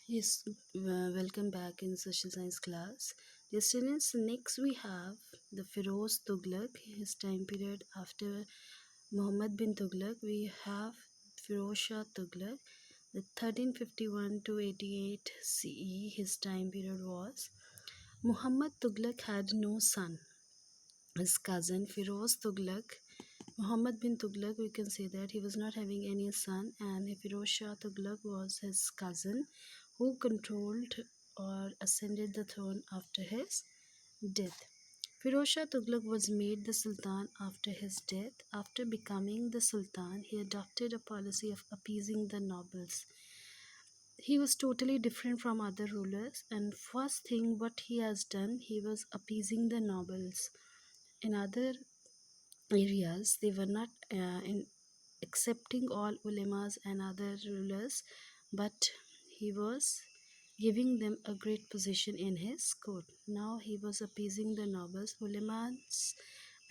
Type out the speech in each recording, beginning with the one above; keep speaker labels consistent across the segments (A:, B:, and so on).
A: Yes, welcome back in social science class. Dear students, next we have the Firoz Tughlaq, his time period after Muhammad bin Tughlaq. We have Firoz Shah Tughlaq, the 1351 to 88 CE, his time period was. Muhammad Tughlaq had no son. His cousin Firoz Tughlaq, Muhammad bin Tughlaq, we can say that he was not having any son, and Firoz Shah Tughlaq was his cousin who controlled or ascended the throne after his death. Firoz Shah Tughlaq was made the Sultan after his death. After becoming the Sultan, he adopted a policy of appeasing the nobles. He was totally different from other rulers, and first thing what he has done, he was appeasing the nobles. In other areas, they were not in accepting all ulemas and other rulers, but he was giving them a great position in his court. Now he was appeasing the nobles, ulemas,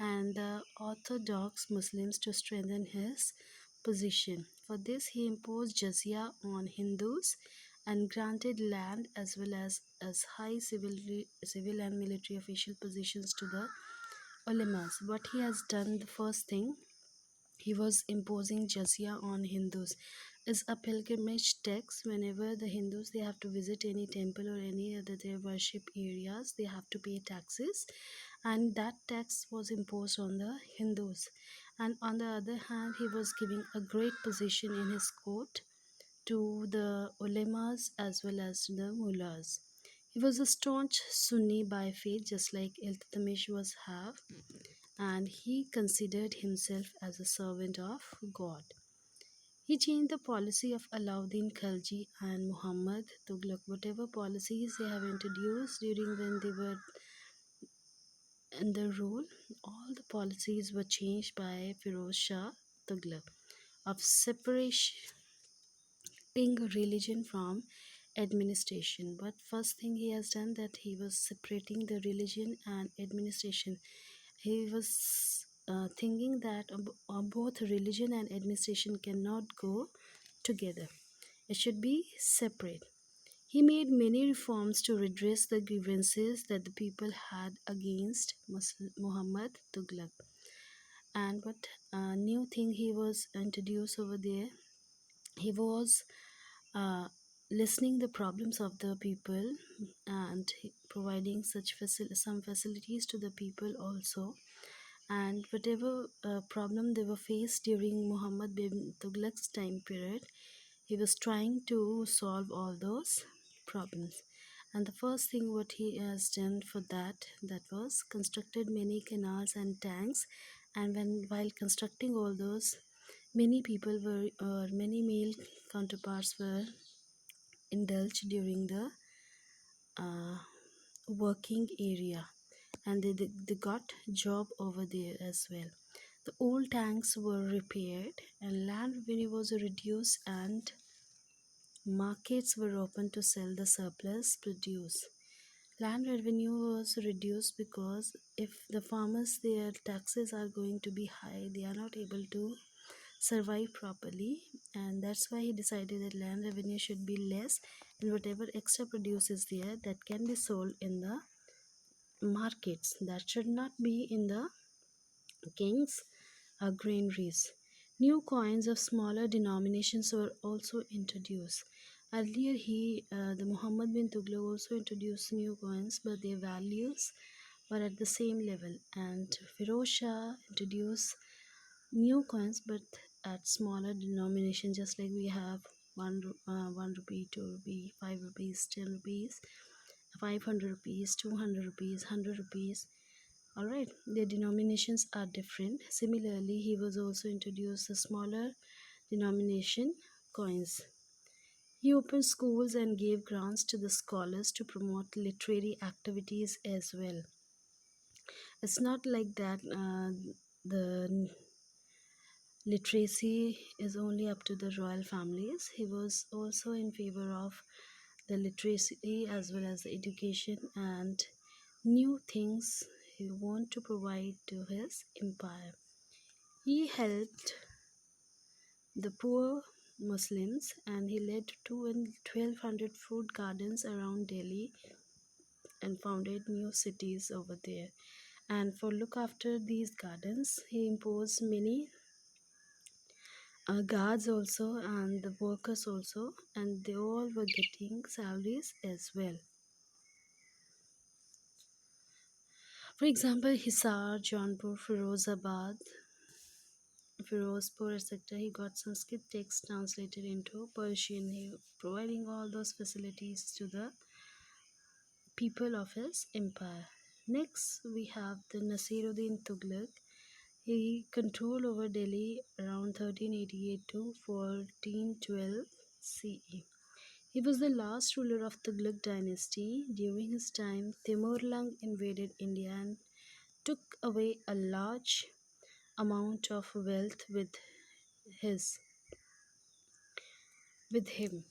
A: and the orthodox Muslims to strengthen his position. For this, he imposed jizya on Hindus and granted land as high civil and military official positions to the ulemas. What he has done, the first thing, he was imposing jizya on Hindus. Is a pilgrimage tax. Whenever the Hindus they have to visit any temple or any other their worship areas, they have to pay taxes, and that tax was imposed on the Hindus. And on the other hand, he was giving a great position in his court to the ulemas as well as the mullahs. He was a staunch Sunni by faith, just like Iltutmish was have, and he considered himself as a servant of God. He changed the policy of Alauddin Khalji and Muhammad Tughlaq. Whatever policies they have introduced during when they were in the rule, all the policies were changed by Firoz Shah Tughlaq of separating religion from administration. But first thing he has done that he was separating the religion and administration. He was thinking that both religion and administration cannot go together. It should be separate. He made many reforms to redress the grievances that the people had against Muhammad Tughlaq. And what new thing he was introduced over there, he was uh, listening the problems of the people and providing some facilities to the people also, and whatever problem they were faced during Muhammad bin Tughlaq's time period, he was trying to solve all those problems. And the first thing what he has done for that was constructed many canals and tanks. And when while constructing all those, many people were or many male counterparts were indulged during the uh, working area, and they got job over there as well. The old tanks were repaired and land revenue was reduced, and markets were open to sell the surplus produce. Land revenue was reduced because if the farmers their taxes are going to be high, they are not able to survive properly, and that's why he decided that land revenue should be less, and whatever extra produce is there that can be sold in the markets, that should not be in the king's granaries. New coins of smaller denominations were also introduced. Earlier, the Muhammad bin Tughlaq also introduced new coins, but their values were at the same level. And Firoz Shah introduced new coins, but at smaller denomination, just like we have 1 rupee, 2 rupee, 5 rupees, 10 rupees, 500 rupees, 200 rupees, 100 rupees. All right, their denominations are different. Similarly, he was also introduced the smaller denomination coins. He opened schools and gave grants to the scholars to promote literary activities as well. It's not like that the literacy is only up to the royal families. He was also in favor of the literacy as well as the education and new things he wanted to provide to his empire. He helped the poor Muslims, and he led 1200 fruit gardens around Delhi and founded new cities over there. And for look after these gardens, he imposed many guards also and the workers also, and they all were getting salaries as well. For example, Hisar, Jaunpur, Firozabad, Firozpur, etc. He got Sanskrit text translated into Persian. He providing all those facilities to the people of his empire. Next, we have the Nasiruddin Tughlaq. He controlled over Delhi around 1388 to 1412 CE. He was the last ruler of the Tughlaq dynasty. During his time, Timur-Lenk invaded India and took away a large amount of wealth his with him.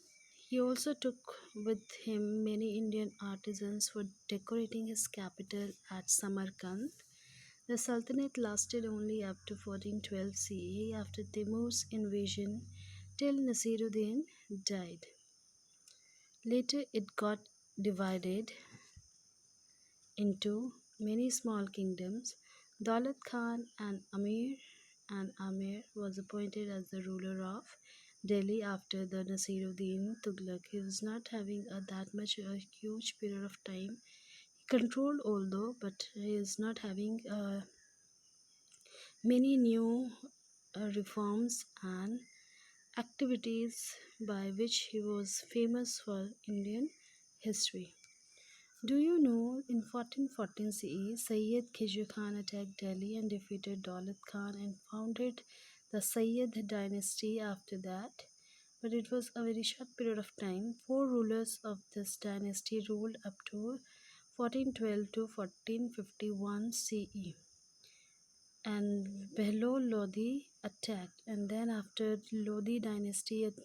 A: He also took with him many Indian artisans for decorating his capital at Samarkand. The Sultanate lasted only up to 1412 CE after Timur's invasion till Nasiruddin died. Later it got divided into many small kingdoms. Daulat Khan and Amir was appointed as the ruler of Delhi after the Nasiruddin Tughlaq. He was not having that much a huge period of time. He controlled although, but he is not having many new reforms and activities by which he was famous for Indian history. Do you know in 1414 CE, Sayyid Khijr Khan attacked Delhi and defeated Daulat Khan and founded the Sayyid dynasty after that? But it was a very short period of time. Four rulers of this dynasty ruled up to 1412 to 1451 CE. And Behlol Lodi attacked, and then after Lodi dynasty it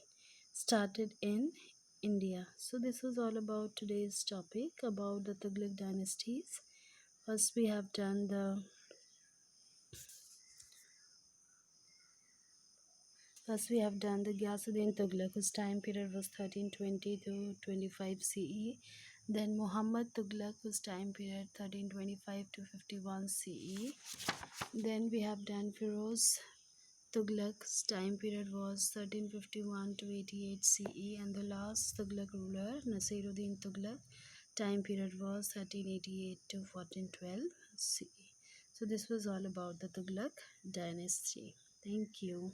A: started in India. So this was all about today's topic about the Tughlaq dynasties. First we have done the Ghiyasuddin Tughlaq, whose time period was 1320 to 25 CE. Then Muhammad Tughlaq, whose time period 1325 to 51 CE. Then we have done Firoz Tughlaq's time period was 1351 to 88 CE, and the last Tughlaq ruler, Nasiruddin Tughlaq, time period was 1388 to 1412 CE. So this was all about the Tughlaq dynasty. Thank you.